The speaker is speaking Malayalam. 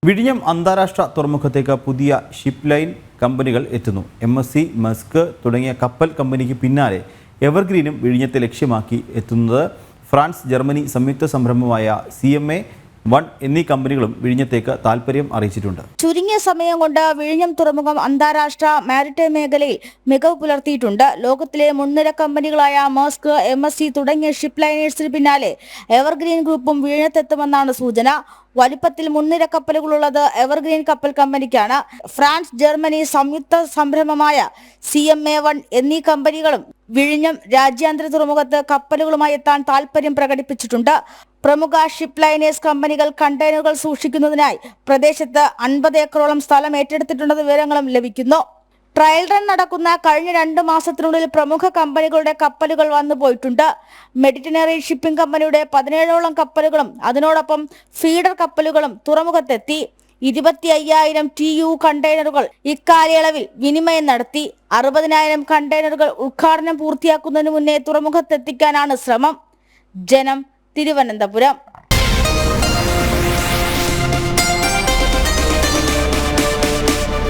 വിഴിഞ്ഞം അന്താരാഷ്ട്ര തുറമുഖത്തേക്ക് പുതിയ ഷിപ്പ് ലൈൻ കമ്പനികൾ എത്തുന്നു. MSC, മസ്ക് തുടങ്ങിയ കപ്പൽ കമ്പനിക്ക് പിന്നാലെ എവർഗ്രീനും വിഴിഞ്ഞത്തെ ലക്ഷ്യമാക്കി എത്തുന്നത്. ഫ്രാൻസ്, ജർമ്മനി സംയുക്ത സംരംഭമായ CMA1 എന്നീ കമ്പനികളും വിഴിഞ്ഞത്തേക്ക് താൽപര്യം അറിയിച്ചിട്ടുണ്ട്. ചുരുങ്ങിയ സമയം കൊണ്ട് വിഴിഞ്ഞം തുറമുഖം അന്താരാഷ്ട്ര മാരിടൈം മേഖലയിൽ മികവ് പുലർത്തിയിട്ടുണ്ട്. ലോകത്തിലെ മുൻനിര കമ്പനികളായ മസ്ക്, MSC തുടങ്ങിയ ഷിപ്പ് ലൈനേഴ്സിന് പിന്നാലെ എവർഗ്രീൻ ഗ്രൂപ്പും വിഴിഞ്ഞത്തെത്തുമെന്നാണ് സൂചന. വലിപ്പത്തിൽ മുൻനിര കപ്പലുകളുള്ളത് എവർഗ്രീൻ കപ്പൽ കമ്പനിക്കാണ്. ഫ്രാൻസ്, ജർമ്മനി സംയുക്ത സംരംഭമായ CMA1 എന്നീ കമ്പനികളും വിഴിഞ്ഞം രാജ്യാന്തര തുറമുഖത്ത് കപ്പലുകളുമായി എത്താൻ താൽപര്യം പ്രകടിപ്പിച്ചിട്ടുണ്ട്. പ്രമുഖ ഷിപ്പ് ലൈനേഴ്സ് കമ്പനികൾ കണ്ടെയ്നറുകൾ സൂക്ഷിക്കുന്നതിനായി പ്രദേശത്ത് 50 ഏക്കറോളം സ്ഥലം ഏറ്റെടുത്തിട്ടുണ്ടെന്ന വിവരങ്ങളും ലഭിക്കുന്നു. ട്രയൽ റൺ നടക്കുന്ന കഴിഞ്ഞ 2 മാസത്തിനുള്ളിൽ പ്രമുഖ കമ്പനികളുടെ കപ്പലുകൾ വന്നു പോയിട്ടുണ്ട്. മെഡിറ്ററേനിയൻ ഷിപ്പിംഗ് കമ്പനിയുടെ 17ഓളം കപ്പലുകളും അതിനോടൊപ്പം ഫീഡർ കപ്പലുകളും തുറമുഖത്തെത്തി. 25,000 TEU കണ്ടെയ്നറുകൾ ഇക്കാലയളവിൽ വിനിമയം നടത്തി. 60,000 കണ്ടെയ്നറുകൾ ഉദ്ഘാടനം പൂർത്തിയാക്കുന്നതിന് മുന്നേ തുറമുഖത്തെത്തിക്കാനാണ് ശ്രമം. ജനം, തിരുവനന്തപുരം.